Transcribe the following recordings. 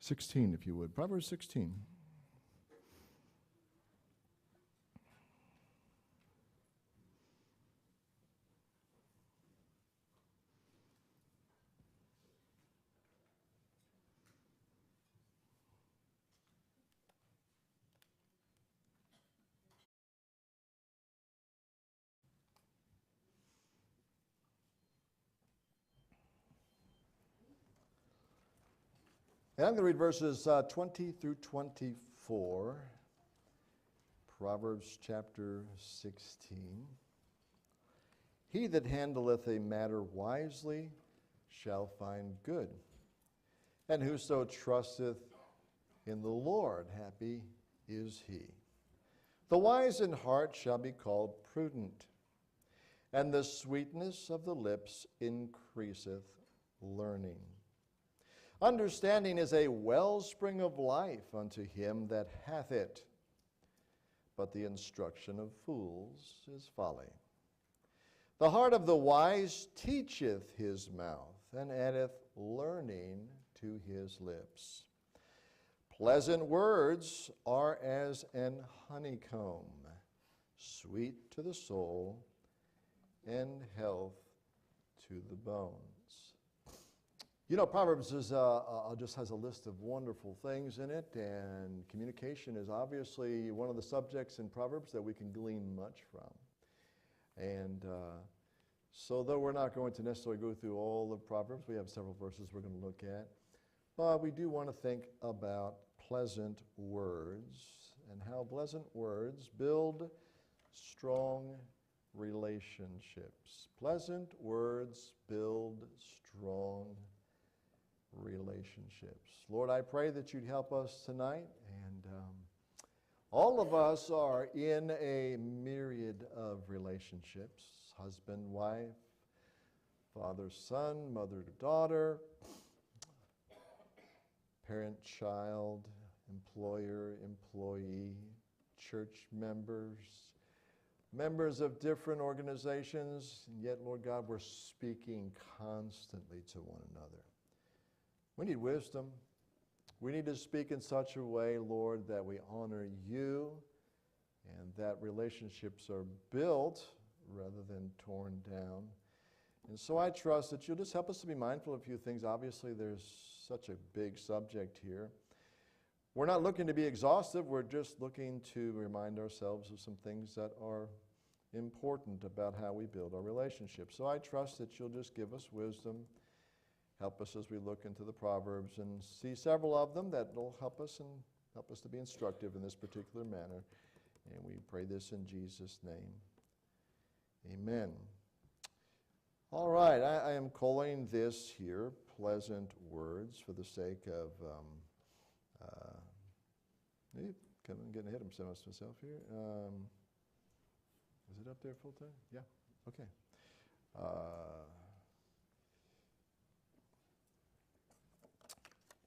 16, if you would. Proverbs 16. And I'm going to read verses 20 through 24, Proverbs chapter 16. He that handleth a matter wisely shall find good, and whoso trusteth in the Lord, happy is he. The wise in heart shall be called prudent, and the sweetness of the lips increaseth learning. Understanding is a wellspring of life unto him that hath it, but the instruction of fools is folly. The heart of the wise teacheth his mouth, and addeth learning to his lips. Pleasant words are as an honeycomb, sweet to the soul, and health to the bones. You know, Proverbs is, just has a list of wonderful things in it, and communication is obviously one of the subjects in Proverbs that we can glean much from. And so though we're not going to necessarily go through all of Proverbs, we have several verses we're going to look at, but we do want to think about pleasant words and how pleasant words build strong relationships. Pleasant words build strong relationships. Lord, I pray that you'd help us tonight, and all of us are in a myriad of relationships: husband, wife, father, son, mother to daughter, parent, child, employer, employee, church members, members of different organizations, and yet, Lord God, we're speaking constantly to one another. We need wisdom. We need to speak in such a way, Lord, that we honor you and that relationships are built rather than torn down. And so I trust that you'll just help us to be mindful of a few things. Obviously, there's such a big subject here. We're not looking to be exhaustive. We're just looking to remind ourselves of some things that are important about how we build our relationships. So I trust that you'll just give us wisdom. Help us as we look into the Proverbs and see several of them that will help us and help us to be instructive in this particular manner. And we pray this in Jesus' name. Amen. All right, I am calling this here pleasant words for the sake of getting ahead of myself here. Is it up there full time? Yeah. Okay.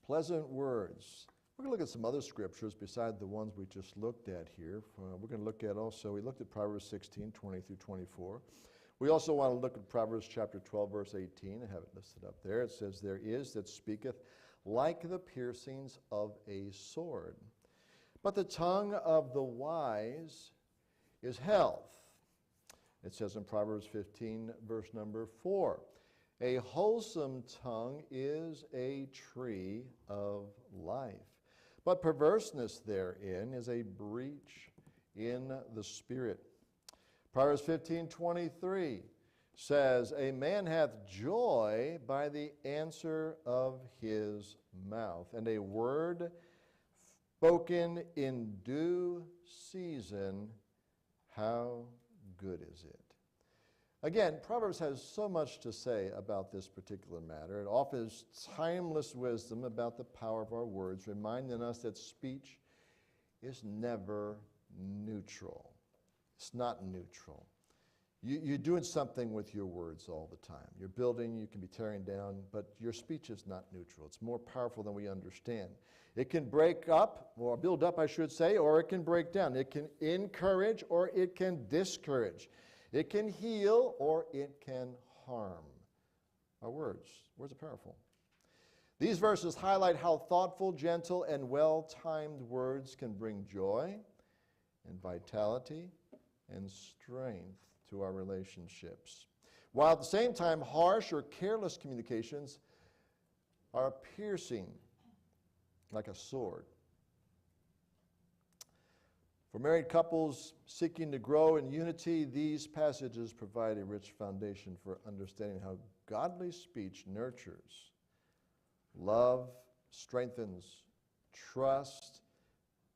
Pleasant words. We're going to look at some other scriptures beside the ones we just looked at here. We're going to look at also, we looked at Proverbs 16, 20 through 24. We also want to look at Proverbs chapter 12, verse 18. I have it listed up there. It says, there is that speaketh like the piercings of a sword, but the tongue of the wise is health. It says in Proverbs 15, verse number 4, a wholesome tongue is a tree of life, but perverseness therein is a breach in the spirit. Proverbs 15:23 says, a man hath joy by the answer of his mouth, and a word spoken in due season, how good is it? Again, Proverbs has so much to say about this particular matter. It offers timeless wisdom about the power of our words, reminding us that speech is never neutral. It's not neutral. You're doing something with your words all the time. You're building, you can be tearing down, but your speech is not neutral. It's more powerful than we understand. It can break up, or build up, I should say, or it can break down. It can encourage, or it can discourage. It can heal, or it can harm. Our words are powerful. These verses highlight how thoughtful, gentle, and well-timed words can bring joy and vitality and strength to our relationships, while at the same time harsh or careless communications are piercing like a sword. For married couples seeking to grow in unity, these passages provide a rich foundation for understanding how godly speech nurtures, love strengthens, trust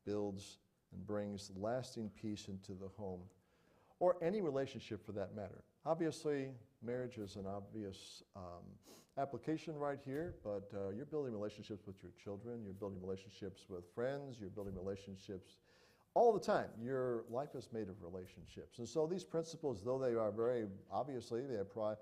builds, and brings lasting peace into the home, or any relationship for that matter. Obviously, marriage is an obvious application right here, but you're building relationships with your children, you're building relationships with friends, you're building relationships all the time. Your life is made of relationships. And so these principles, though they are very, obviously, they apply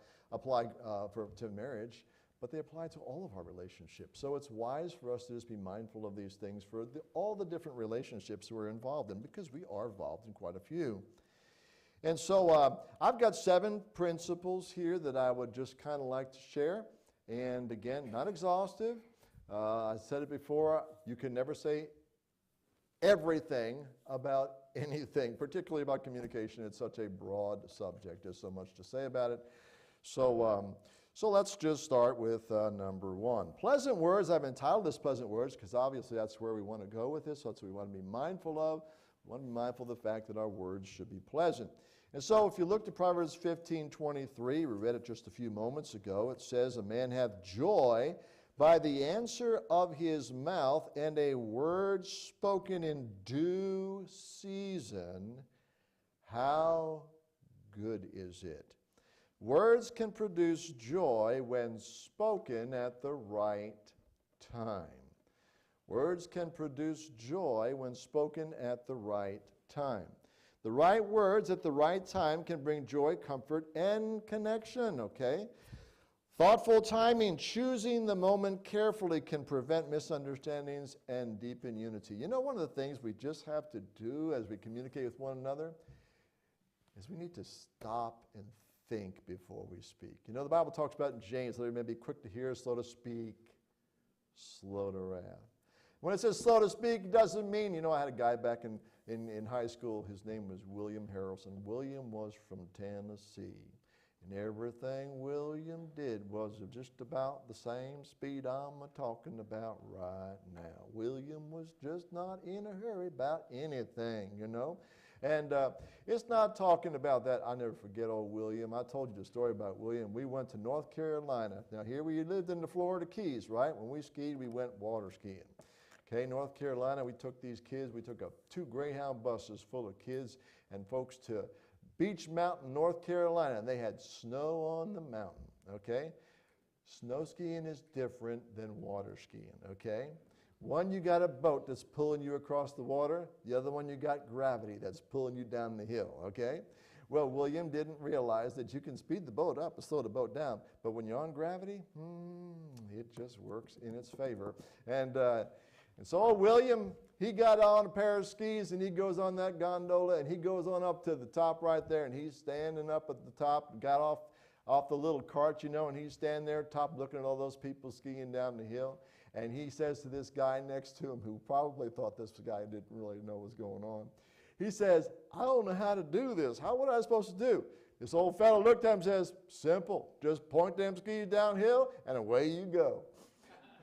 to marriage, but they apply to all of our relationships. So it's wise for us to just be mindful of these things for all the different relationships we're involved in, because we are involved in quite a few. And so I've got 7 principles here that I would just kind of like to share. And again, not exhaustive. I said it before, you can never say everything about anything, particularly about communication. It's such a broad subject. There's so much to say about it. So let's just start with number 1. Pleasant words. I've entitled this Pleasant Words because obviously that's where we want to go with this. That's what we want to be mindful of. We want to be mindful of the fact that our words should be pleasant. And so if you look to Proverbs 15:23, we read it just a few moments ago, it says, "A man hath joy by the answer of his mouth, and a word spoken in due season, how good is it?" Words can produce joy when spoken at the right time. Words can produce joy when spoken at the right time. The right words at the right time can bring joy, comfort, and connection, okay? Thoughtful timing, choosing the moment carefully, can prevent misunderstandings and deepen unity. You know, one of the things we just have to do as we communicate with one another is we need to stop and think before we speak. You know, the Bible talks about in James, that we may be quick to hear, slow to speak, slow to wrath. When it says slow to speak, it doesn't mean, you know, I had a guy back in high school, his name was William Harrelson. William was from Tennessee. And everything William did was just about the same speed I'm talking about right now. William was just not in a hurry about anything, you know. And it's not talking about that. I'll never forget old William. I told you the story about William. We went to North Carolina. Now, here we lived in the Florida Keys, right? When we skied, we went water skiing. Okay, North Carolina, we took these kids. We took 2 Greyhound buses full of kids and folks to Beach Mountain, North Carolina, and they had snow on the mountain, okay? Snow skiing is different than water skiing, okay? One, you got a boat that's pulling you across the water. The other one, you got gravity that's pulling you down the hill, okay? Well, William didn't realize that you can speed the boat up and slow the boat down, but when you're on gravity, it just works in its favor. And so William, he got on a pair of skis and he goes on that gondola and he goes on up to the top right there, and he's standing up at the top, got off the little cart, you know, and he's standing there top looking at all those people skiing down the hill. And he says to this guy next to him, who probably thought this guy didn't really know what was going on, he says, "I don't know how to do this. What am I supposed to do?" This old fellow looked at him and says, "Simple. Just point them skis downhill and away you go."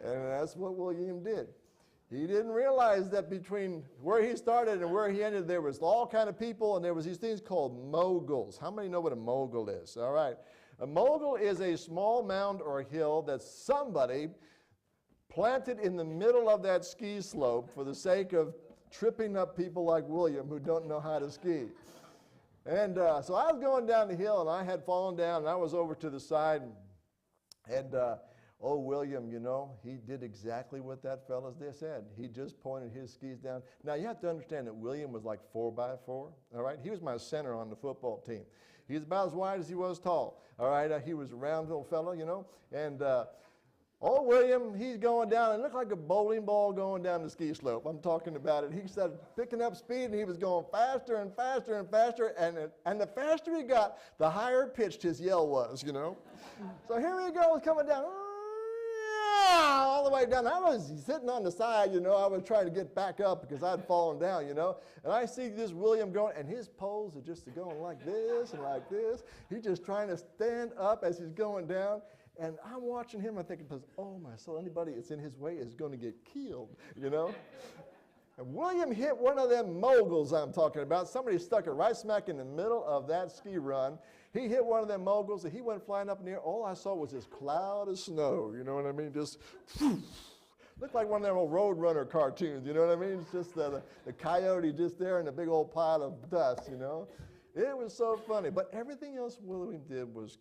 And that's what William did. He didn't realize that between where he started and where he ended, there was all kind of people, and there was these things called moguls. How many know what a mogul is? All right. A mogul is a small mound or hill that somebody planted in the middle of that ski slope for the sake of tripping up people like William who don't know how to ski. And so I was going down the hill, and I had fallen down, and I was over to the side, and William, you know, he did exactly what that fellow said. He just pointed his skis down. Now, you have to understand that William was like 4x4, all right? He was my center on the football team. He was about as wide as he was tall, all right? He was a round little fellow, you know, and William, he's going down, and it looked like a bowling ball going down the ski slope. I'm talking about it. He started picking up speed, and he was going faster and faster and faster, and the faster he got, the higher pitched his yell was, you know. So here he goes coming down. all the way down. I was sitting on the side, you know. I was trying to get back up because I'd fallen down, you know. And I see this William going, and his pose is just going like this and like this. He's just trying to stand up as he's going down. And I'm watching him, I'm thinking, oh my soul, anybody that's in his way is going to get killed, you know. And William hit one of them moguls I'm talking about. Somebody stuck it right smack in the middle of that ski run. He hit one of them moguls, and he went flying up in the air. All I saw was this cloud of snow, you know what I mean? Just, looked like one of them old Roadrunner cartoons, you know what I mean? It's just the coyote just there and a big old pile of dust, you know? It was so funny. But everything else William did was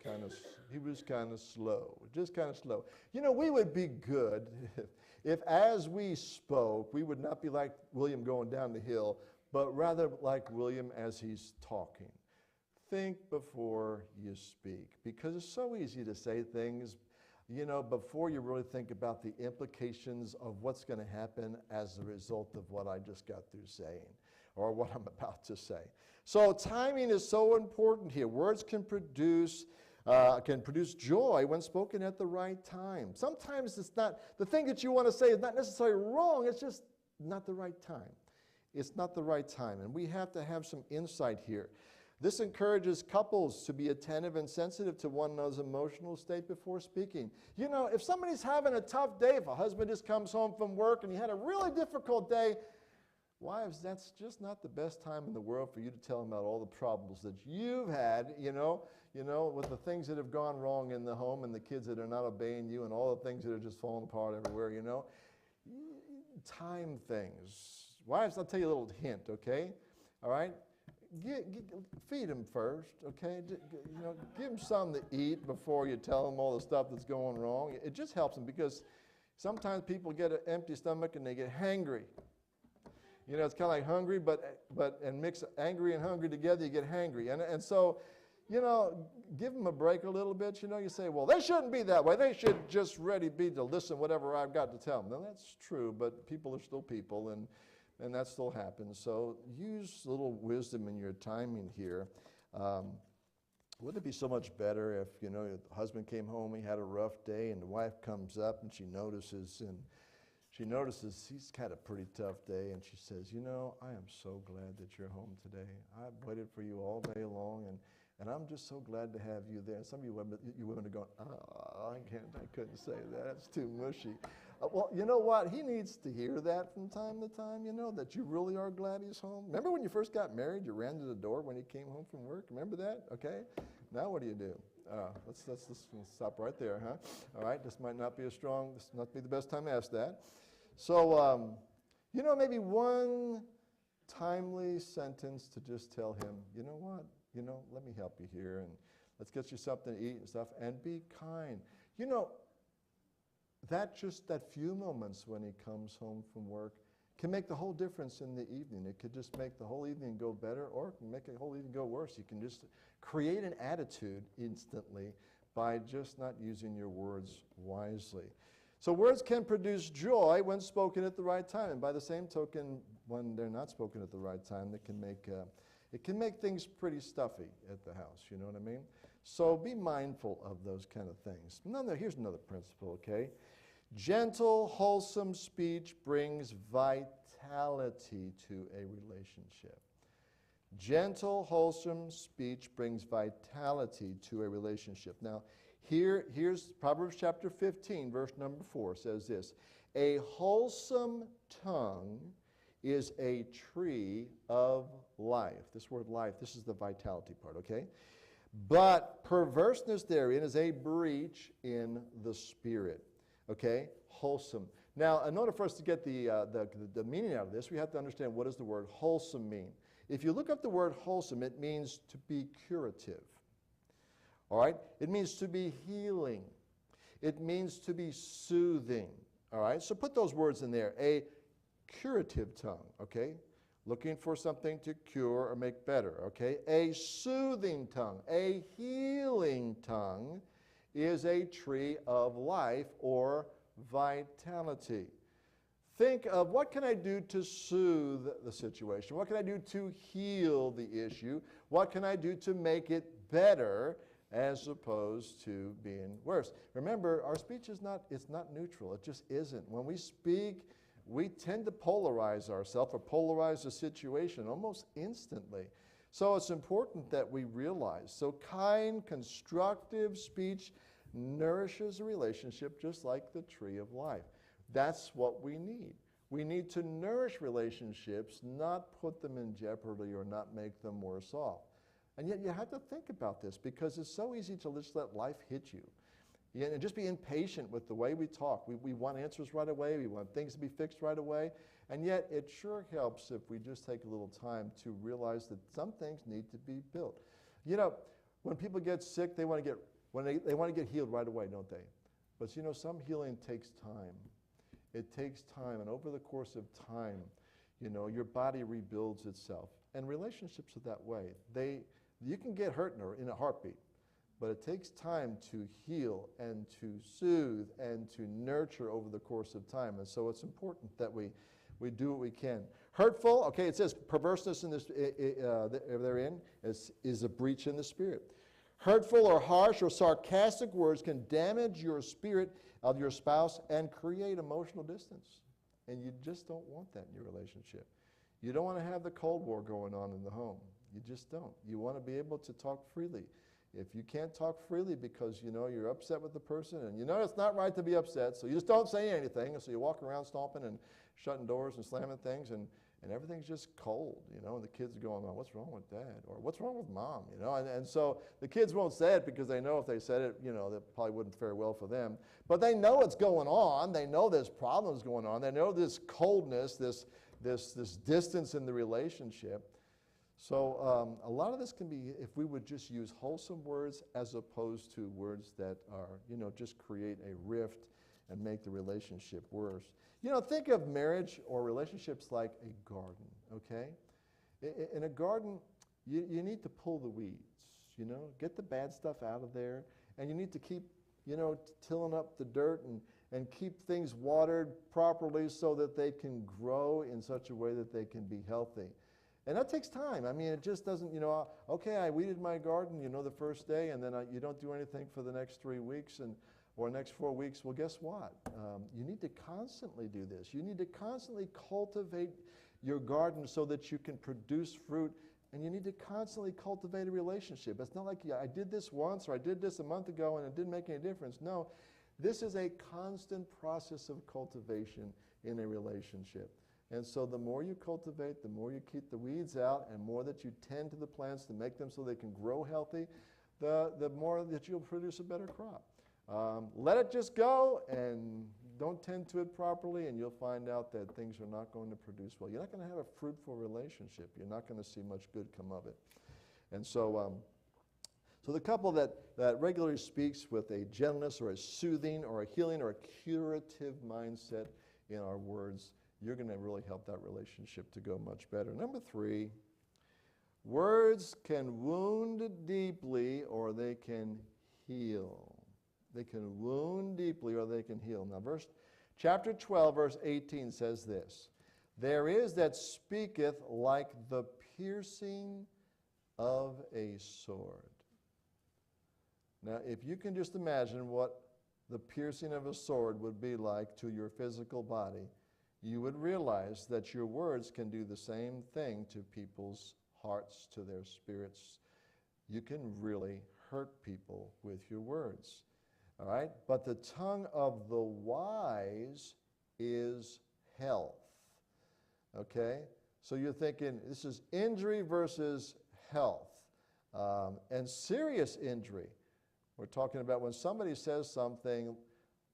he was kind of slow, just kind of slow. You know, we would be good if as we spoke, we would not be like William going down the hill, but rather like William as he's talking. Think before you speak, because it's so easy to say things, you know, before you really think about the implications of what's going to happen as a result of what I just got through saying or what I'm about to say. So timing is so important here. Words can produce joy when spoken at the right time. Sometimes it's not, the thing that you want to say is not necessarily wrong, it's just not the right time. It's not the right time, and we have to have some insight here. This encourages couples to be attentive and sensitive to one another's emotional state before speaking. You know, if somebody's having a tough day, if a husband just comes home from work and he had a really difficult day, wives, that's just not the best time in the world for you to tell him about all the problems that you've had, you know, with the things that have gone wrong in the home and the kids that are not obeying you and all the things that are just falling apart everywhere, you know. Time things. Wives, I'll tell you a little hint, okay? All right? Feed him first, okay? You know, give him something to eat before you tell him all the stuff that's going wrong. It just helps him, because sometimes people get an empty stomach and they get hangry. You know, it's kind of like hungry, and mix angry and hungry together, you get hangry. And so, you know, give them a break a little bit. You know, you say, well, they shouldn't be that way. They should just ready be to listen whatever I've got to tell them. Now, that's true, but people are still people, and that still happens. So use a little wisdom in your timing here. Wouldn't it be so much better if, you know, the husband came home, he had a rough day, and the wife comes up and she notices he's had a pretty tough day, and she says, you know, I am so glad that you're home today. I've waited for you all day long, and I'm just so glad to have you there. And some of you women are going, oh, I couldn't say that. That's too mushy. Well, you know what? He needs to hear that from time to time, you know, that you really are glad he's home. Remember when you first got married, you ran to the door when he came home from work? Remember that? Okay. Now what do? Let's stop right there, huh? All right. This might not be this not be the best time to ask that. So, you know, maybe one timely sentence to just tell him, you know what? You know, let me help you here, and let's get you something to eat and stuff, and be kind. You know, that few moments when he comes home from work can make the whole difference in the evening. It could just make the whole evening go better, or it can make the whole evening go worse. You can just create an attitude instantly by just not using your words wisely. So words can produce joy when spoken at the right time, and by the same token, when they're not spoken at the right time, it can make things pretty stuffy at the house, you know what I mean? So be mindful of those kind of things. Here's another principle, okay? Gentle, wholesome speech brings vitality to a relationship. Gentle, wholesome speech brings vitality to a relationship. Now, here's Proverbs chapter 15, verse number 4 says this: a wholesome tongue is a tree of life. This word life, this is the vitality part, okay? But perverseness therein is a breach in the spirit, okay? Wholesome. Now, in order for us to get the meaning out of this, we have to understand, what does the word wholesome mean? If you look up the word wholesome, it means to be curative, all right? It means to be healing. It means to be soothing, all right? So put those words in there. A curative tongue, okay? Looking for something to cure or make better, okay? A soothing tongue, a healing tongue is a tree of life or vitality. Think of, what can I do to soothe the situation? What can I do to heal the issue? What can I do to make it better? as opposed to being worse. Remember, our speech is not, it's not neutral. It just isn't. When we speak, we tend to polarize ourselves or polarize the situation almost instantly. So it's important that we realize. So kind, constructive speech nourishes a relationship just like the tree of life. That's what we need. We need to nourish relationships, not put them in jeopardy or not make them worse off. And yet you have to think about this because it's so easy to just let life hit you. And just be impatient with the way we talk. We want answers right away. We want things to be fixed right away. And yet it sure helps if we just take a little time to realize that some things need to be built. You know, when people get sick, they want to get healed right away, don't they? But you know, some healing takes time. It takes time, and over the course of time, you know, your body rebuilds itself. And relationships are that way. You can get hurt in a heartbeat, but it takes time to heal and to soothe and to nurture over the course of time. And so it's important that we do what we can. Hurtful, okay, it says perverseness in this therein is a breach in the spirit. Hurtful or harsh or sarcastic words can damage your spirit of your spouse and create emotional distance. And you just don't want that in your relationship. You don't want to have the Cold War going on in the home. You just don't. You want to be able to talk freely. If you can't talk freely because you know you're upset with the person and you know it's not right to be upset, so you just don't say anything, and so you walk around stomping and shutting doors and slamming things, and everything's just cold, you know, and the kids are going, oh, what's wrong with Dad? Or what's wrong with Mom? You know, and so the kids won't say it because they know if they said it, you know, that probably wouldn't fare well for them. But they know what's going on. They know there's problems going on. They know this coldness, this distance in the relationship. So a lot of this can be if we would just use wholesome words as opposed to words that are, you know, just create a rift and make the relationship worse. You know, think of marriage or relationships like a garden, okay? In a garden, you need to pull the weeds, you know, get the bad stuff out of there, and you need to keep, you know, tilling up the dirt and keep things watered properly so that they can grow in such a way that they can be healthy. And that takes time. I mean, it just doesn't, you know, okay, I weeded my garden, you know, the first day, and then you don't do anything for the next 3 weeks or next 4 weeks. Well, guess what? You need to constantly do this. You need to constantly cultivate your garden so that you can produce fruit, and you need to constantly cultivate a relationship. It's not like, yeah, I did this once or I did this a month ago and it didn't make any difference. No, this is a constant process of cultivation in a relationship. And so the more you cultivate, the more you keep the weeds out, and more that you tend to the plants to make them so they can grow healthy, the more that you'll produce a better crop. Let it just go and don't tend to it properly, and you'll find out that things are not going to produce well. You're not going to have a fruitful relationship. You're not going to see much good come of it. And so so the couple that regularly speaks with a gentleness or a soothing or a healing or a curative mindset in our words, you're going to really help that relationship to go much better. Number 3, words can wound deeply or they can heal. They can wound deeply or they can heal. Now, chapter 12, verse 18 says this, there is that speaketh like the piercing of a sword. Now, if you can just imagine what the piercing of a sword would be like to your physical body, you would realize that your words can do the same thing to people's hearts, to their spirits. You can really hurt people with your words. All right? But the tongue of the wise is health. Okay? So you're thinking this is injury versus health. And serious injury. We're talking about when somebody says something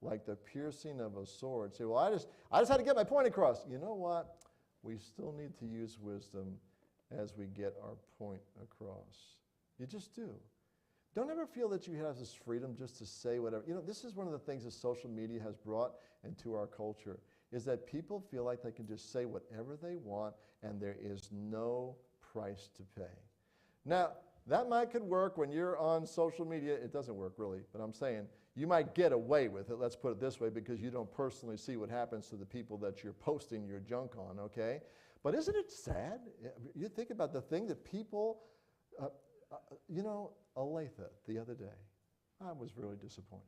like the piercing of a sword. Say, well, I just had to get my point across. You know what? We still need to use wisdom as we get our point across. You just do. Don't ever feel that you have this freedom just to say whatever. You know, this is one of the things that social media has brought into our culture, is that people feel like they can just say whatever they want and there is no price to pay. Now, that could work when you're on social media. It doesn't work really, but I'm saying you might get away with it, let's put it this way, because you don't personally see what happens to the people that you're posting your junk on, okay? But isn't it sad? You think about the thing that people You know, Olathe the other day, I was really disappointed.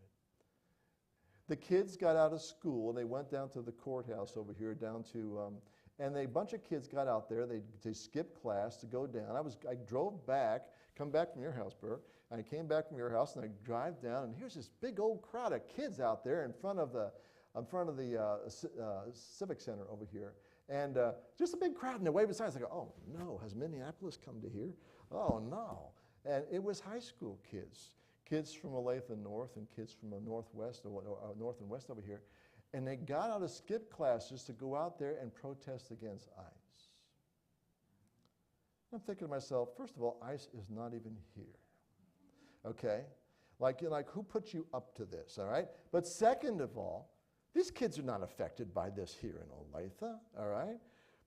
The kids got out of school, and they went down to the courthouse over here, down to, and a bunch of kids got out there. They skipped class to go down. I drove back, come back from your house, Burke. I came back from your house, and I drive down, and here's this big old crowd of kids out there in front of the Civic Center over here. And just a big crowd, and they're waving signs. I go, oh, no, has Minneapolis come to here? Oh, no. And it was high school kids. Kids from Olathe North and kids from the Northwest, or North and West over here. And they got out of skip classes to go out there and protest against ICE. I'm thinking to myself, first of all, ICE is not even here. Okay? Like who put you up to this, all right? But second of all, these kids are not affected by this here in Olathe, all right?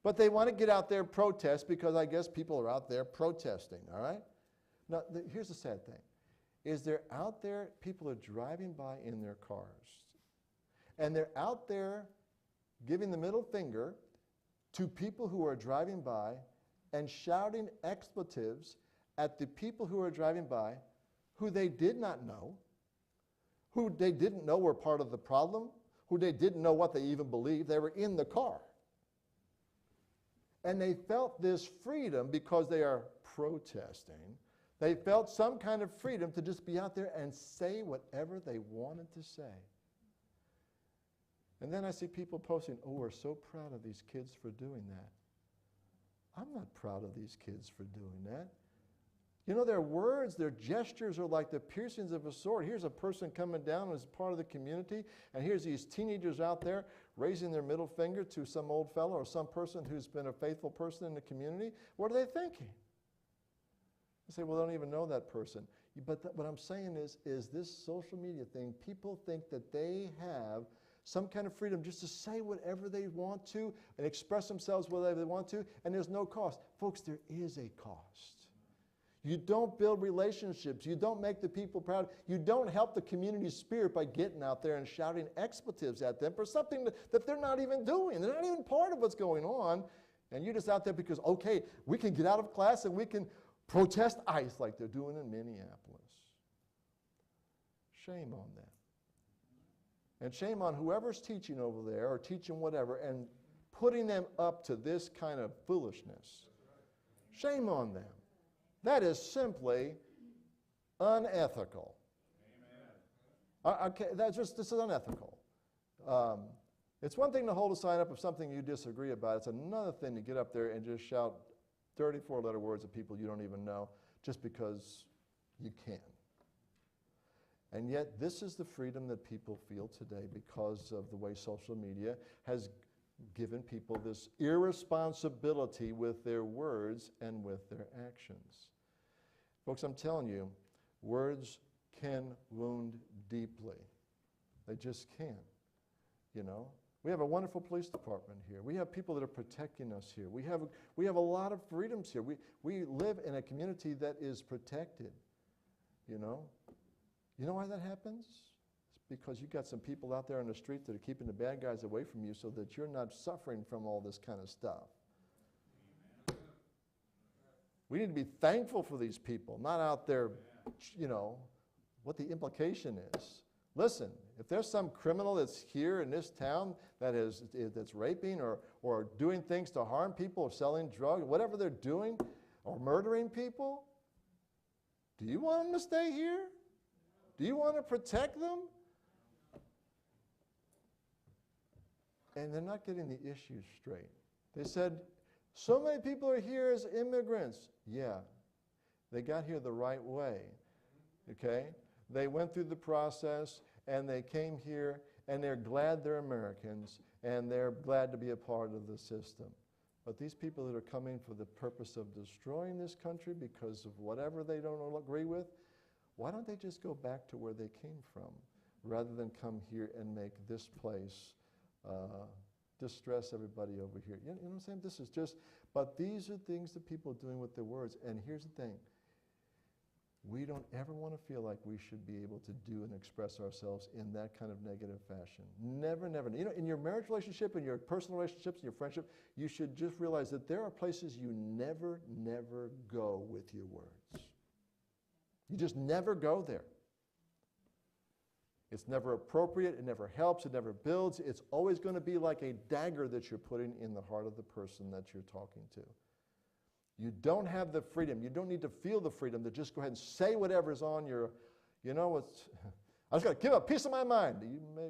But they want to get out there and protest because I guess people are out there protesting, all right? Now, here's the sad thing. Is they're out there, people are driving by in their cars. And they're out there giving the middle finger to people who are driving by and shouting expletives at the people who are driving by who they did not know, who they didn't know were part of the problem, who they didn't know what they even believed. They were in the car. And they felt this freedom because they are protesting. They felt some kind of freedom to just be out there and say whatever they wanted to say. And then I see people posting, oh, we're so proud of these kids for doing that. I'm not proud of these kids for doing that. You know, their words, their gestures are like the piercings of a sword. Here's a person coming down as part of the community, and here's these teenagers out there raising their middle finger to some old fellow or some person who's been a faithful person in the community. What are they thinking? I say, well, they don't even know that person. But what I'm saying is this social media thing, people think that they have some kind of freedom just to say whatever they want to and express themselves whatever they want to, and there's no cost. Folks, there is a cost. You don't build relationships. You don't make the people proud. You don't help the community spirit by getting out there and shouting expletives at them for something that they're not even doing. They're not even part of what's going on. And you're just out there because, okay, we can get out of class and we can protest ICE like they're doing in Minneapolis. Shame on them. And shame on whoever's teaching over there or teaching whatever and putting them up to this kind of foolishness. Shame on them. That is simply unethical. Okay, this is unethical. It's one thing to hold a sign up of something you disagree about. It's another thing to get up there and just shout 34-letter words at people you don't even know just because you can. And yet this is the freedom that people feel today because of the way social media has given people this irresponsibility with their words and with their actions. Folks, I'm telling you, words can wound deeply. They just can, you know. We have a wonderful police department here. We have people that are protecting us here. We have a lot of freedoms here. We live in a community that is protected, you know. You know why that happens? It's because you got some people out there on the street that are keeping the bad guys away from you so that you're not suffering from all this kind of stuff. We need to be thankful for these people, not out there, you know, what the implication is. Listen, if there's some criminal that's here in this town that's raping or doing things to harm people or selling drugs, whatever they're doing, or murdering people, do you want them to stay here? Do you want to protect them? And they're not getting the issues straight. They said, so many people are here as immigrants. Yeah, they got here the right way, okay? They went through the process, and they came here, and they're glad they're Americans, and they're glad to be a part of the system. But these people that are coming for the purpose of destroying this country because of whatever they don't agree with, why don't they just go back to where they came from rather than come here and make this place distress everybody over here? You know what I'm saying? This is just, but these are things that people are doing with their words. And here's the thing. We don't ever want to feel like we should be able to do and express ourselves in that kind of negative fashion. Never, never. You know, in your marriage relationship, in your personal relationships, in your friendship, you should just realize that there are places you never, never go with your words. You just never go there. It's never appropriate, it never helps, it never builds. It's always going to be like a dagger that you're putting in the heart of the person that you're talking to. You don't have the freedom. You don't need to feel the freedom to just go ahead and say whatever's on your, I just got to give a piece of my mind.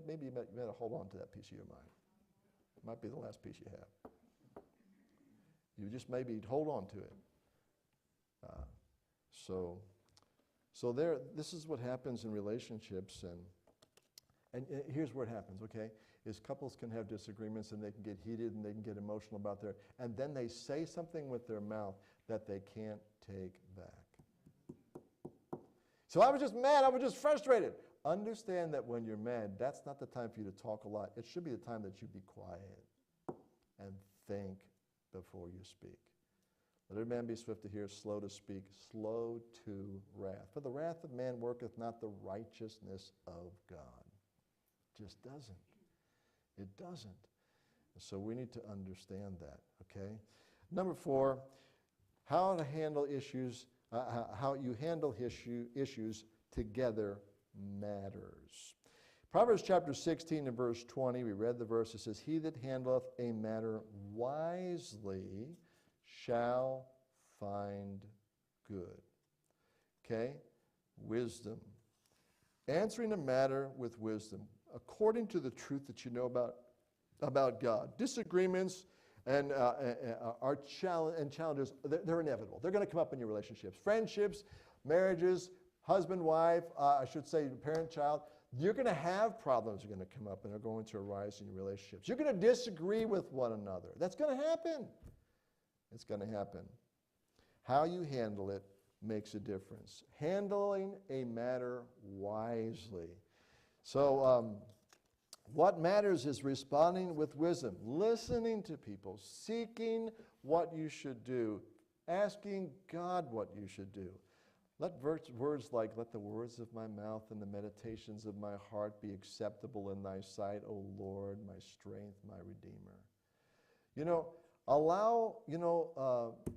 Maybe you better hold on to that piece of your mind. It might be the last piece you have. You just maybe hold on to it. So this is what happens in relationships, and here's where it happens, okay, is couples can have disagreements and they can get heated and they can get emotional about and then they say something with their mouth that they can't take back. So I was just mad, I was just frustrated. Understand that when you're mad, that's not the time for you to talk a lot. It should be the time that you be quiet and think before you speak. Let every man be swift to hear, slow to speak, slow to wrath. For the wrath of man worketh not the righteousness of God. Just doesn't. It doesn't. So we need to understand that, okay? Number 4, how to handle issues, how you handle issues together matters. Proverbs chapter 16 and verse 20, we read the verse, it says, he that handleth a matter wisely shall find good. Okay? Wisdom. Answering a matter with wisdom, according to the truth that you know about God. Disagreements and challenges, they're inevitable. They're going to come up in your relationships. Friendships, marriages, husband, wife, I should say parent, child. You're going to have problems that are going to come up and are going to arise in your relationships. You're going to disagree with one another. That's going to happen. It's going to happen. How you handle it makes a difference. Handling a matter wisely. So what matters is responding with wisdom, listening to people, seeking what you should do, asking God what you should do. Let words like, let the words of my mouth and the meditations of my heart be acceptable in thy sight, O Lord, my strength, my Redeemer.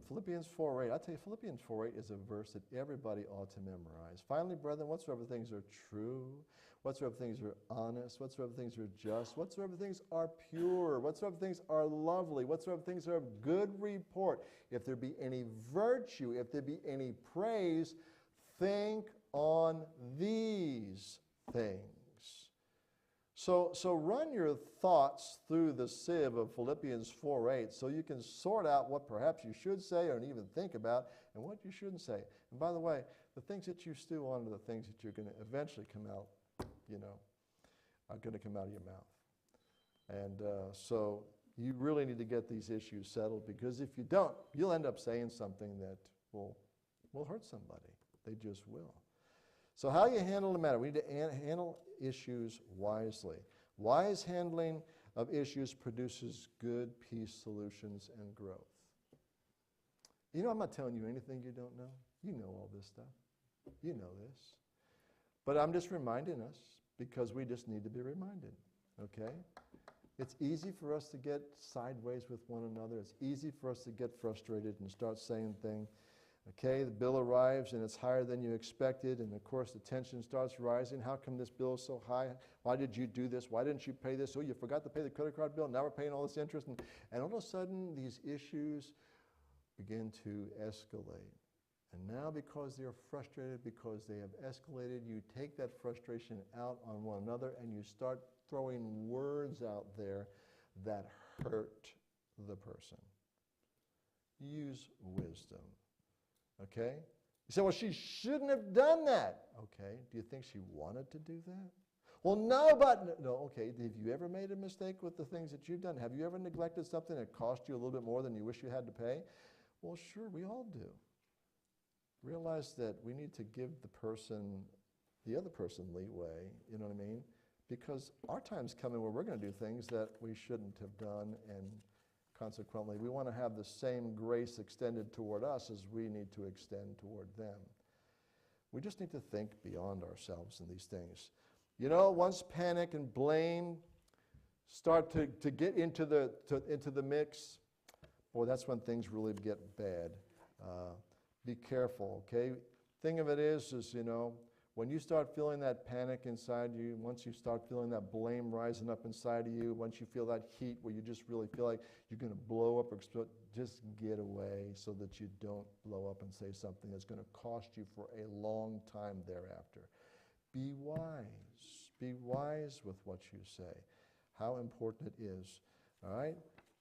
Philippians 4:8. I tell you, Philippians 4:8 is a verse that everybody ought to memorize. Finally, brethren, whatsoever things are true, whatsoever things are honest, whatsoever things are just, whatsoever things are pure, whatsoever things are lovely, whatsoever things are of good report, if there be any virtue, if there be any praise, think on these things. So run your thoughts through the sieve of Philippians 4:8 so you can sort out what perhaps you should say or even think about and what you shouldn't say. And by the way, the things that you stew on are the things that you're going to eventually come out, are going to come out of your mouth. And so you really need to get these issues settled, because if you don't, you'll end up saying something that will hurt somebody. They just will. So how you handle the matter? We need to handle issues wisely. Wise handling of issues produces good peace solutions and growth. I'm not telling you anything you don't know. You know all this stuff. You know this. But I'm just reminding us because we just need to be reminded, okay? It's easy for us to get sideways with one another. It's easy for us to get frustrated and start saying things. Okay, the bill arrives and it's higher than you expected, and of course the tension starts rising. How come this bill is so high? Why did you do this? Why didn't you pay this? Oh, you forgot to pay the credit card bill. Now we're paying all this interest. And all of a sudden these issues begin to escalate. And now because they're frustrated, because they have escalated, you take that frustration out on one another and you start throwing words out there that hurt the person. Use wisdom. Okay? You say, well, she shouldn't have done that. Okay, do you think she wanted to do that? Well, no, okay, have you ever made a mistake with the things that you've done? Have you ever neglected something that cost you a little bit more than you wish you had to pay? Well, sure, we all do. Realize that we need to give the other person leeway, you know what I mean? Because our time's coming where we're going to do things that we shouldn't have done, and consequently, we want to have the same grace extended toward us as we need to extend toward them. We just need to think beyond ourselves in these things. Once panic and blame start to get into the mix, boy, that's when things really get bad. Be careful, okay? thing of it is, when you start feeling that panic inside you, once you start feeling that blame rising up inside of you, once you feel that heat where you just really feel like you're going to blow up or explode, just get away so that you don't blow up and say something that's going to cost you for a long time thereafter. Be wise. Be wise with what you say. How important it is. All right?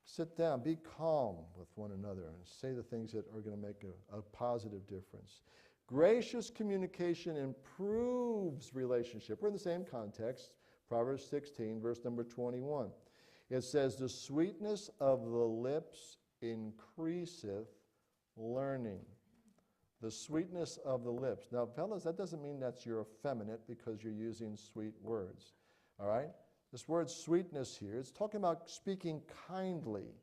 Sit down. Be calm with one another and say the things that are going to make a positive difference. Gracious communication improves relationship. We're in the same context, Proverbs 16, verse number 21. It says, the sweetness of the lips increaseth learning. The sweetness of the lips. Now, fellas, that doesn't mean that you're effeminate because you're using sweet words. All right? This word sweetness here, it's talking about speaking kindly.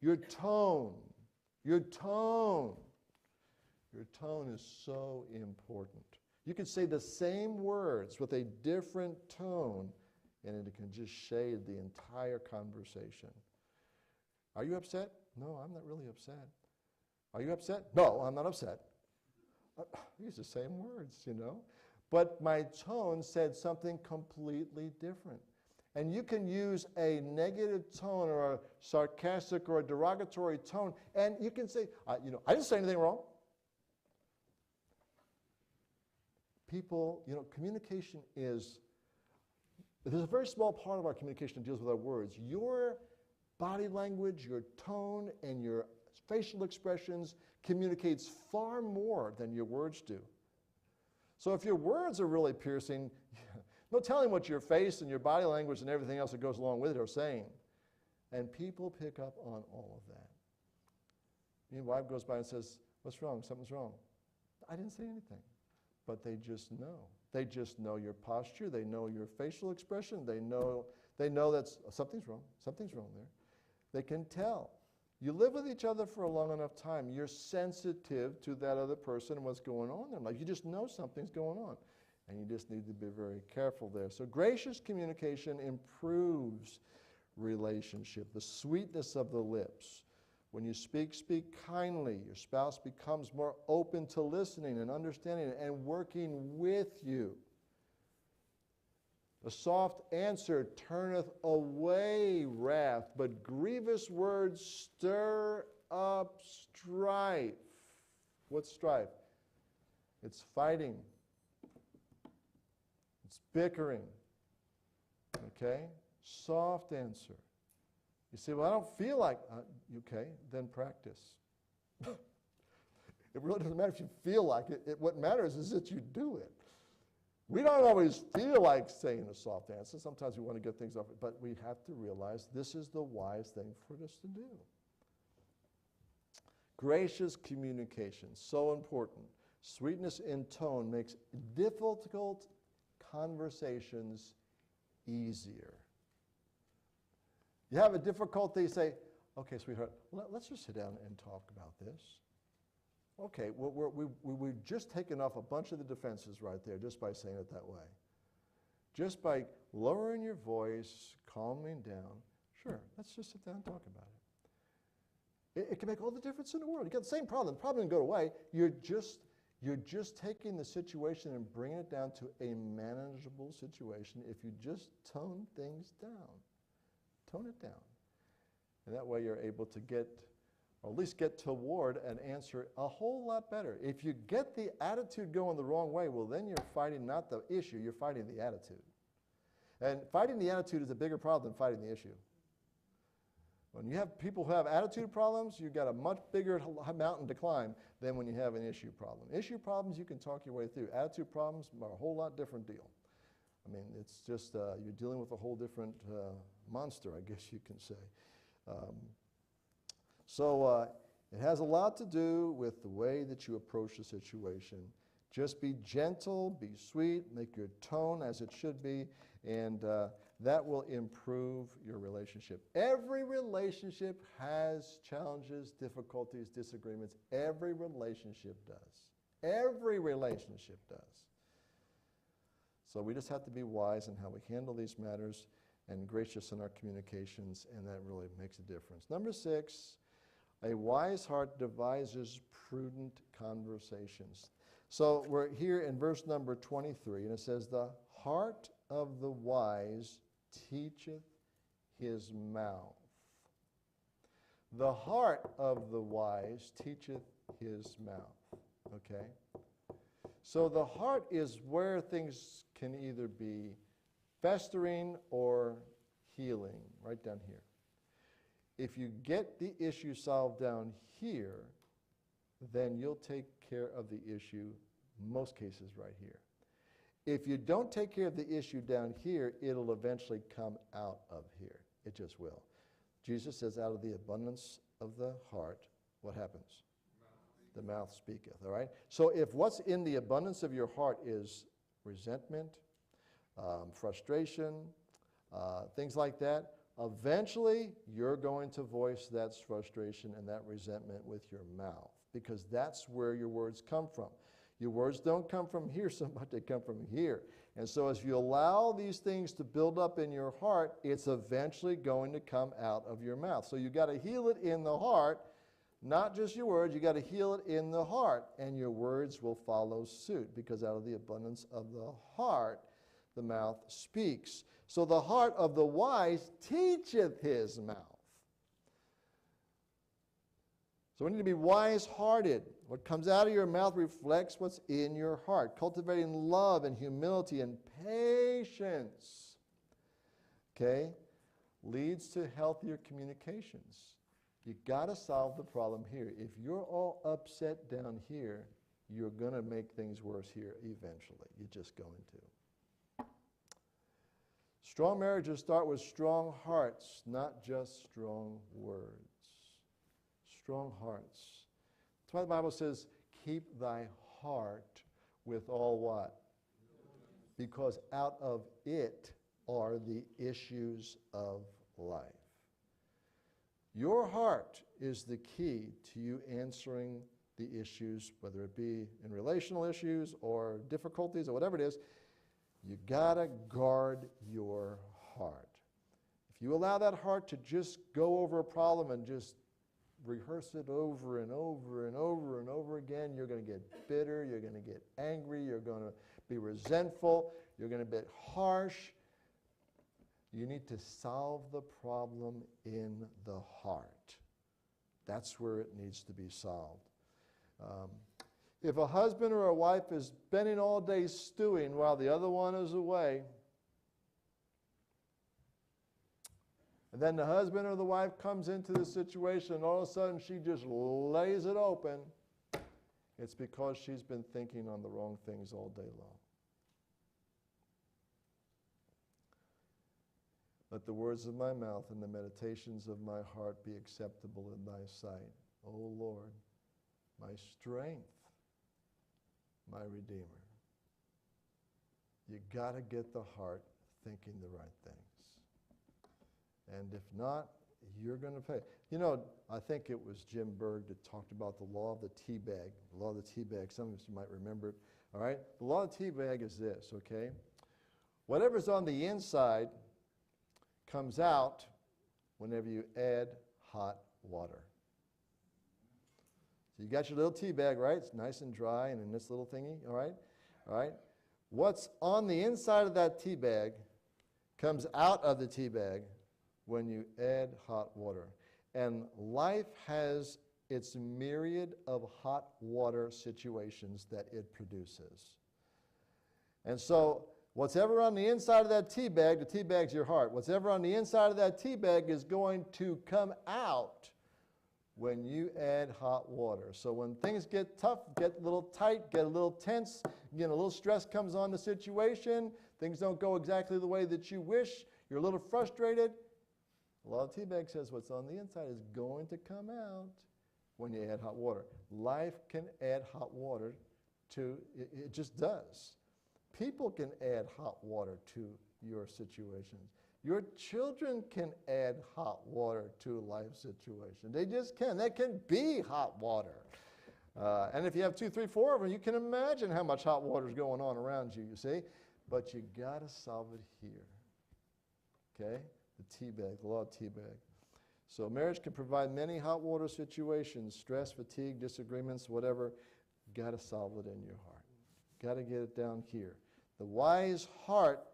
Your tone. Your tone is so important. You can say the same words with a different tone, and it can just shade the entire conversation. Are you upset? No, I'm not really upset. Are you upset? No, I'm not upset. Use the same words, But my tone said something completely different. And you can use a negative tone or a sarcastic or a derogatory tone, and you can say, I didn't say anything wrong. People, communication there's a very small part of our communication that deals with our words. Your body language, your tone, and your facial expressions communicates far more than your words do. So if your words are really piercing, no telling what your face and your body language and everything else that goes along with it are saying. And people pick up on all of that. Your wife goes by and says, what's wrong? Something's wrong. I didn't say anything. But they just know. They just know your posture. They know your facial expression. They know that something's wrong. Something's wrong there. They can tell. You live with each other for a long enough time. You're sensitive to that other person and what's going on in their life. You just know something's going on. And you just need to be very careful there. So gracious communication improves relationship. The sweetness of the lips. When you speak kindly. Your spouse becomes more open to listening and understanding and working with you. A soft answer turneth away wrath, but grievous words stir up strife. What's strife? It's fighting. It's bickering. Okay? Soft answer. You say, well, I don't feel like, okay, then practice. It really doesn't matter if you feel like it. What matters is that you do it. We don't always feel like saying a soft answer. Sometimes we want to get things off, but we have to realize this is the wise thing for us to do. Gracious communication, so important. Sweetness in tone makes difficult conversations easier. You have a difficulty, say, okay, sweetheart, let's just sit down and talk about this. Okay, we've just taken off a bunch of the defenses right there just by saying it that way. Just by lowering your voice, calming down. Sure, let's just sit down and talk about it. It can make all the difference in the world. You got the same problem. The problem didn't go away. You're just taking the situation and bringing it down to a manageable situation if you just tone things down. Tone it down. And that way you're able to get, or at least get toward an answer a whole lot better. If you get the attitude going the wrong way, well, then you're fighting not the issue, you're fighting the attitude. And fighting the attitude is a bigger problem than fighting the issue. When you have people who have attitude problems, you've got a much bigger mountain to climb than when you have an issue problem. Issue problems, you can talk your way through. Attitude problems are a whole lot different deal. I mean, it's just, you're dealing with a whole different monster, I guess you can say. It has a lot to do with the way that you approach the situation. Just be gentle, be sweet, make your tone as it should be, and that will improve your relationship. Every relationship has challenges, difficulties, disagreements. Every relationship does. Every relationship does. So we just have to be wise in how we handle these matters and gracious in our communications, and that really makes a difference. Number 6, a wise heart devises prudent conversations. So we're here in verse number 23, and it says, the heart of the wise teacheth his mouth. The heart of the wise teacheth his mouth. Okay? So the heart is where things can either be festering or healing, right down here. If you get the issue solved down here, then you'll take care of the issue, most cases right here. If you don't take care of the issue down here, it'll eventually come out of here. It just will. Jesus says, out of the abundance of the heart, what happens? The mouth speaketh, all right? So if what's in the abundance of your heart is resentment, frustration, things like that, eventually you're going to voice that frustration and that resentment with your mouth, because that's where your words come from. Your words don't come from here so much, they come from here. And so as you allow these things to build up in your heart, it's eventually going to come out of your mouth. So you got to heal it in the heart, not just your words, you got to heal it in the heart, and your words will follow suit, because out of the abundance of the heart, the mouth speaks. So the heart of the wise teacheth his mouth. So we need to be wise-hearted. What comes out of your mouth reflects what's in your heart. Cultivating love and humility and patience, okay, leads to healthier communications. You got to solve the problem here. If you're all upset down here, you're going to make things worse here eventually. You're just going to. Strong marriages start with strong hearts, not just strong words. Strong hearts. That's why the Bible says, keep thy heart with all what? Because out of it are the issues of life. Your heart is the key to you answering the issues, whether it be in relational issues or difficulties or whatever it is. You gotta guard your heart. If you allow that heart to just go over a problem and just rehearse it over and over and over and over again, you're going to get bitter, you're going to get angry, you're going to be resentful, you're going to be harsh. You need to solve the problem in the heart. That's where it needs to be solved. If a husband or a wife is spending all day stewing while the other one is away, and then the husband or the wife comes into the situation and all of a sudden she just lays it open, it's because she's been thinking on the wrong things all day long. Let the words of my mouth and the meditations of my heart be acceptable in thy sight, O Lord, my strength, my Redeemer. You got to get the heart thinking the right things. And if not, you're going to pay. You know, I think it was Jim Berg that talked about the law of the tea bag. The law of the tea bag. Some of you might remember it. All right? The law of the tea bag is this, okay? Whatever's on the inside comes out whenever you add hot water. So you got your little tea bag, right? It's nice and dry and in this little thingy, all right? All right? What's on the inside of that tea bag comes out of the tea bag when you add hot water. And life has its myriad of hot water situations that it produces. And so what's ever on the inside of that tea bag, the tea bag's your heart. What's ever on the inside of that tea bag is going to come out when you add hot water. So when things get tough, get a little tight, get a little tense, again, a little stress comes on the situation, things don't go exactly the way that you wish, you're a little frustrated, the law of the tea bag says what's on the inside is going to come out when you add hot water. Life can add hot water to, it just does. People can add hot water to your situations. Your children can add hot water to a life situation. They just can. They can be hot water. And if you have 2, 3, 4 of them, you can imagine how much hot water is going on around you, you see. But you got to solve it here. Okay? The tea bag, the law of tea bag. So marriage can provide many hot water situations, stress, fatigue, disagreements, whatever. You got to solve it in your heart. Got to get it down here. The wise heart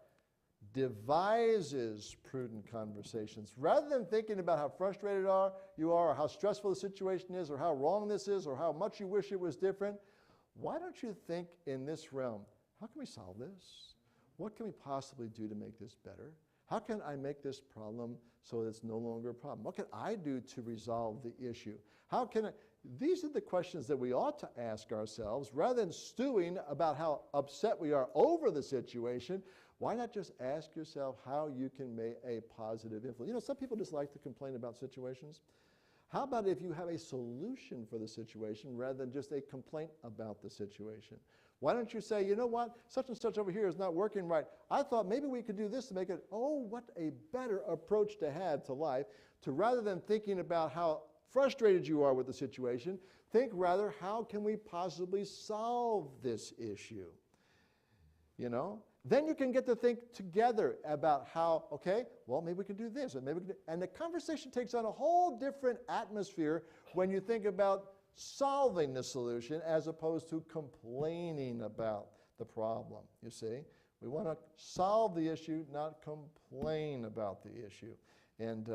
devises prudent conversations. Rather than thinking about how frustrated you are, or how stressful the situation is, or how wrong this is, or how much you wish it was different, why don't you think in this realm, how can we solve this? What can we possibly do to make this better? How can I make this problem so that it's no longer a problem? What can I do to resolve the issue? These are the questions that we ought to ask ourselves. Rather than stewing about how upset we are over the situation, why not just ask yourself how you can make a positive influence? You know, some people just like to complain about situations. How about if you have a solution for the situation rather than just a complaint about the situation? Why don't you say, you know what, such and such over here is not working right. I thought maybe we could do this to make it, oh, what a better approach to have to life, to rather than thinking about how frustrated you are with the situation, think rather, how can we possibly solve this issue? You know? Then you can get to think together about how, okay, well, maybe we can do this, and the conversation takes on a whole different atmosphere when you think about solving the solution as opposed to complaining about the problem, you see. We want to solve the issue, not complain about the issue. And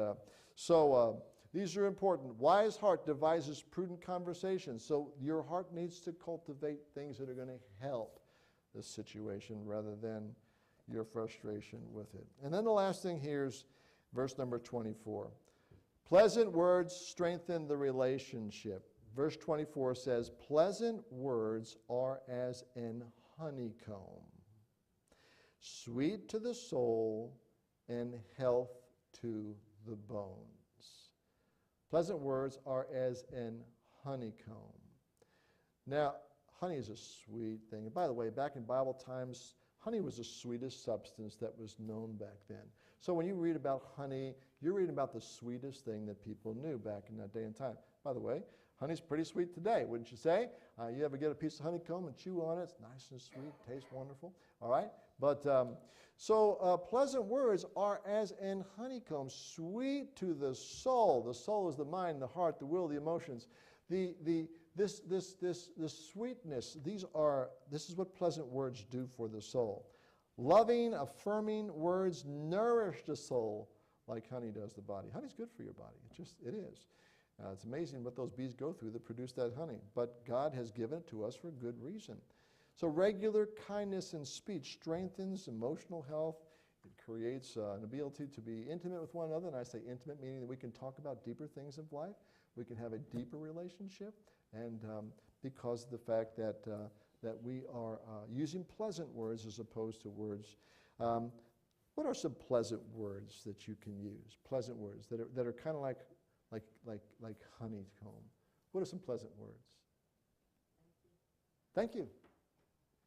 so these are important. Wise heart devises prudent conversations. So your heart needs to cultivate things that are going to help the situation rather than your frustration with it. And then the last thing here is verse number 24. Pleasant words strengthen the relationship. Verse 24 says, pleasant words are as an honeycomb, sweet to the soul and health to the bones. Pleasant words are as an honeycomb. Now, honey is a sweet thing. And by the way, back in Bible times, honey was the sweetest substance that was known back then. So when you read about honey, you're reading about the sweetest thing that people knew back in that day and time. By the way, honey's pretty sweet today, wouldn't you say? You ever get a piece of honeycomb and chew on it? It's nice and sweet, tastes wonderful. All right? But pleasant words are as an honeycomb, sweet to the soul. The soul is the mind, the heart, the will, the emotions. This sweetness, this is what pleasant words do for the soul. Loving, affirming words nourish the soul like honey does the body. Honey's good for your body. It is. It's amazing what those bees go through that produce that honey. But God has given it to us for good reason. So regular kindness in speech strengthens emotional health. It creates an ability to be intimate with one another. And I say intimate, meaning that we can talk about deeper things of life. We can have a deeper relationship. And because of the fact that we are using pleasant words as opposed to words. What are some pleasant words that you can use? Pleasant words that are kind of like honeycomb. What are some pleasant words? Thank you.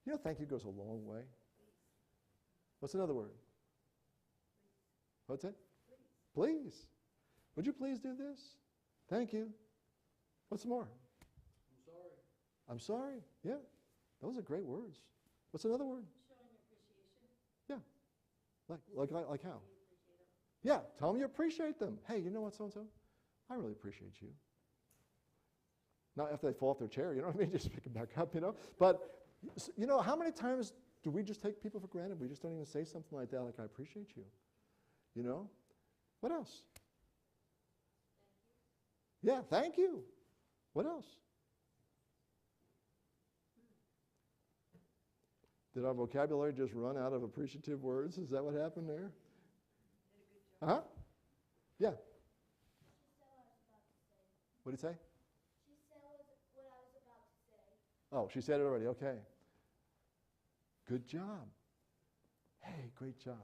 You know, thank you goes a long way. What's another word? What's it? Please. Would you please do this? Thank you. What's more? I'm sorry. I'm sorry. Yeah. Those are great words. What's another word? Showing appreciation. Yeah. Like how? Yeah. Tell them you appreciate them. Hey, you know what, so-and-so? I really appreciate you. Not after they fall off their chair, you know what I mean? Just pick them back up, you know? But, you know, how many times do we just take people for granted? We just don't even say something like that, like, I appreciate you. You know? What else? Yeah, thank you. What else? Did our vocabulary just run out of appreciative words? Is that what happened there? Uh-huh. Yeah. What did he say? She said what I was about to say. Oh, she said it already. Okay. Good job. Hey, great job.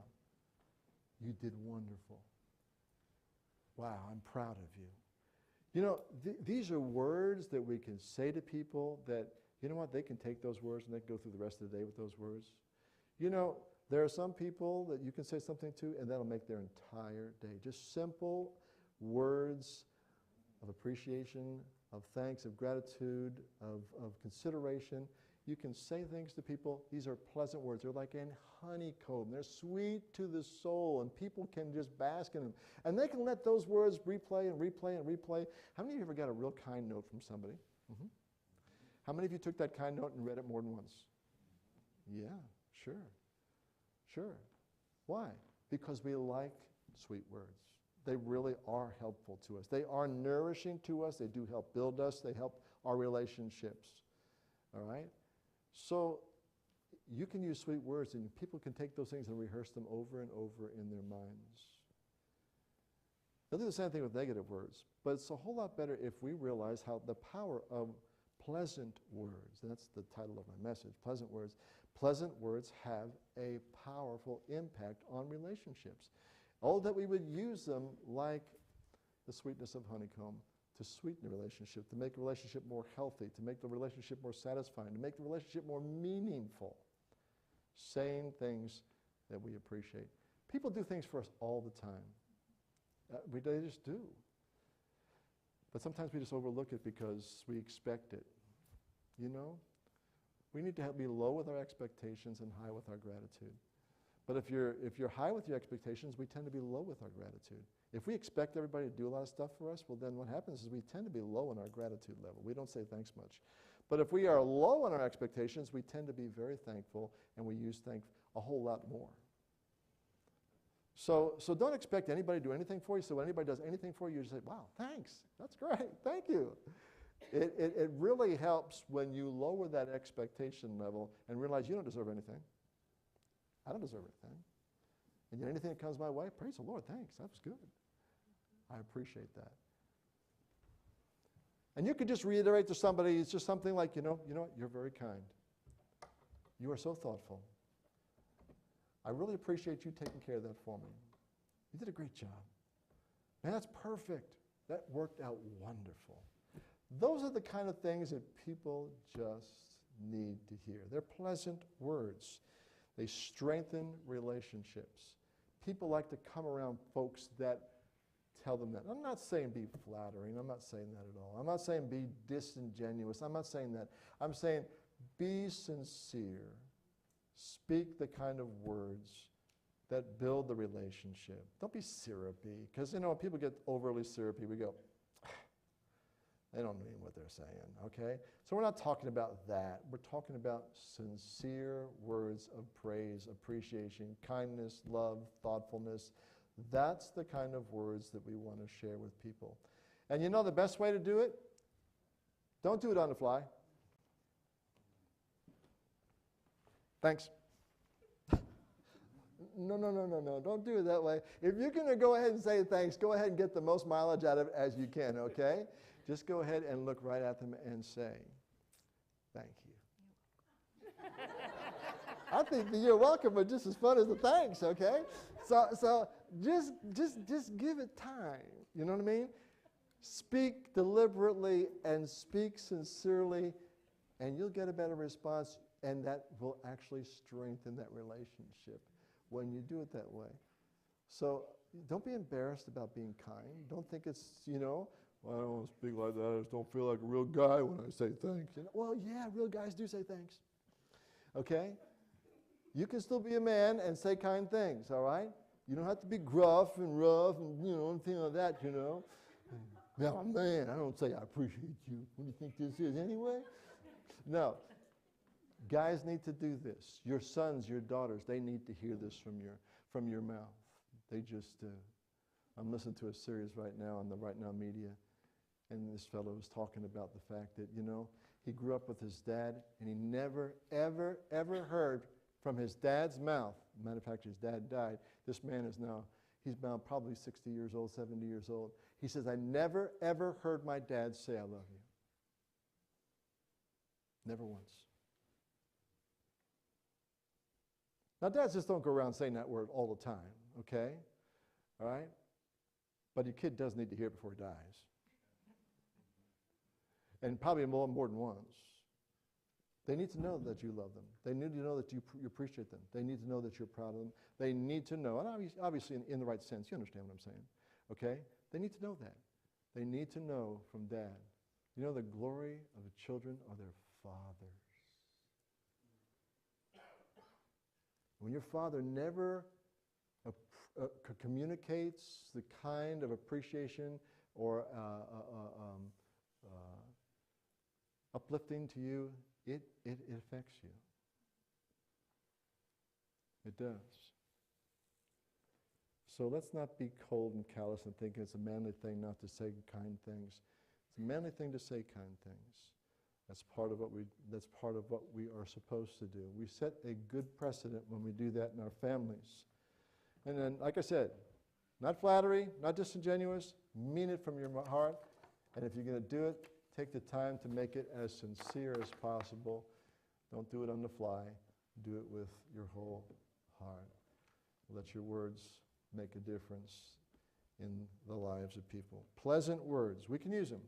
You did wonderful. Wow, I'm proud of you. You know, these are words that we can say to people that, you know what, they can take those words and they can go through the rest of the day with those words. You know, there are some people that you can say something to and that'll make their entire day. Just simple words of appreciation, of thanks, of gratitude, of consideration. You can say things to people. These are pleasant words. They're like an honeycomb. They're sweet to the soul, and people can just bask in them. And they can let those words replay and replay and replay. How many of you ever got a real kind note from somebody? Mm-hmm. How many of you took that kind note and read it more than once? Yeah, sure. Sure. Why? Because we like sweet words. They really are helpful to us. They are nourishing to us. They do help build us. They help our relationships. All right? So you can use sweet words, and people can take those things and rehearse them over and over in their minds. They'll do the same thing with negative words, but it's a whole lot better if we realize how the power of pleasant words, and that's the title of my message, pleasant words. Pleasant words have a powerful impact on relationships. Oh, that we would use them like the sweetness of honeycomb to sweeten the relationship, to make the relationship more healthy, to make the relationship more satisfying, to make the relationship more meaningful. Saying things that we appreciate. People do things for us all the time. They just do. But sometimes we just overlook it because we expect it. You know? We need to be low with our expectations and high with our gratitude. But if you're high with your expectations, we tend to be low with our gratitude. If we expect everybody to do a lot of stuff for us, well then what happens is we tend to be low in our gratitude level. We don't say thanks much. But if we are low in our expectations, we tend to be very thankful, and we use thanks a whole lot more. So don't expect anybody to do anything for you. So when anybody does anything for you, you just say, wow, thanks. That's great. Thank you. It really helps when you lower that expectation level and realize you don't deserve anything. I don't deserve anything. And yet anything that comes my way, praise the Lord, thanks. That was good. I appreciate that. And you could just reiterate to somebody, it's just something like, you know what, you're very kind. You are so thoughtful. I really appreciate you taking care of that for me. You did a great job. Man, that's perfect. That worked out wonderful. Those are the kind of things that people just need to hear. They're pleasant words. They strengthen relationships. People like to come around folks that tell them that. I'm not saying be flattering. I'm not saying that at all. I'm not saying be disingenuous. I'm not saying that. I'm saying be sincere. Speak the kind of words that build the relationship. Don't be syrupy. Because, when people get overly syrupy, we go, they don't mean what they're saying, okay? So we're not talking about that. We're talking about sincere words of praise, appreciation, kindness, love, thoughtfulness. That's the kind of words that we want to share with people. And the best way to do it? Don't do it on the fly. Thanks. No. Don't do it that way. If you're going to go ahead and say thanks, go ahead and get the most mileage out of it as you can, okay? Just go ahead and look right at them and say, thank you. I think the you're welcome are just as fun as the thanks, okay? So just give it time. You know what I mean? Speak deliberately and speak sincerely, and you'll get a better response, and that will actually strengthen that relationship when you do it that way. So don't be embarrassed about being kind. Don't think it's, well, I don't want to speak like that. I just don't feel like a real guy when I say thanks. Well, yeah, real guys do say thanks. Okay? You can still be a man and say kind things, all right? You don't have to be gruff and rough and, anything like that, Yeah, man, I don't say I appreciate you. What do you think this is anyway? No. Guys need to do this. Your sons, your daughters, they need to hear this from your mouth. They just do. I'm listening to a series right now on the Right Now media, and this fellow was talking about the fact that, he grew up with his dad, and he never, ever, ever heard from his dad's mouth. Matter of fact, his dad died. This man he's now probably 60 years old, 70 years old. He says, I never, ever heard my dad say I love you. Never once. Now, dads just don't go around saying that word all the time, okay? All right? But your kid does need to hear it before he dies. And probably more than once. They need to know that you love them. They need to know that you appreciate them. They need to know that you're proud of them. They need to know, and obviously in the right sense, you understand what I'm saying, okay? They need to know that. They need to know from dad. The glory of the children are their fathers. When your father never communicates the kind of appreciation or uplifting to you, it affects you. It does. So let's not be cold and callous and think it's a manly thing not to say kind things. It's a manly thing to say kind things. That's part of what we are supposed to do. We set a good precedent when we do that in our families. And then, like I said, not flattery, not disingenuous, mean it from your heart. And if you're going to do it, take the time to make it as sincere as possible. Don't do it on the fly. Do it with your whole heart. Let your words make a difference in the lives of people. Pleasant words. We can use them.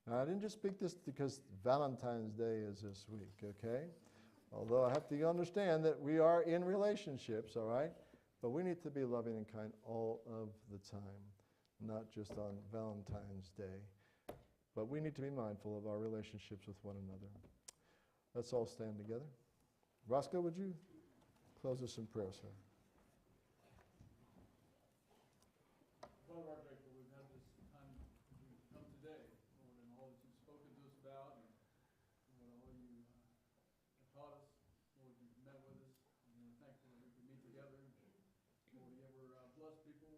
Now, I didn't just speak this because Valentine's Day is this week, okay? Although I have to understand that we are in relationships, all right? But we need to be loving and kind all of the time, not just on Valentine's Day. But we need to be mindful of our relationships with one another. Let's all stand together. Roscoe, would you close us in prayer, sir? Father, our grateful we've had this time as we've come today, Lord, and all that you've spoken to us about, and Lord, all you have taught us. Lord, you've met with us, and we're thankful that we can meet together. Lord, again, we're blessed people.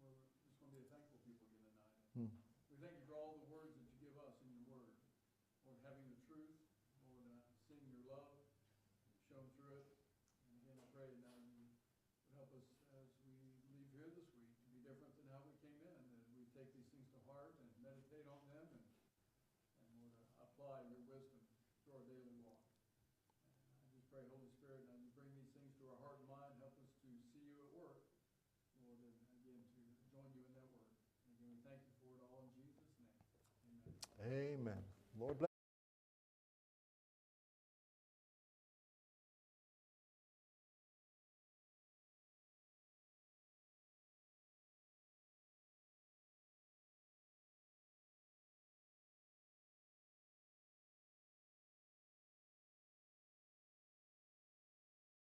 We're just going to be a thankful people again tonight. We thank you for all the words that you give us in your word. Lord, having the truth, Lord, seeing your love shown through it. And again, I pray now you would help us as we leave here this week to be different than how we came in, that we take these things to heart and meditate on them and Lord, apply your wisdom to our daily walk. And I just pray, Holy Spirit, now you bring these things to our heart and mind, help us to see you at work, Lord, and again, to join you in that work. And again, we thank you for it all in Jesus' name. Amen. Amen. Lord bless.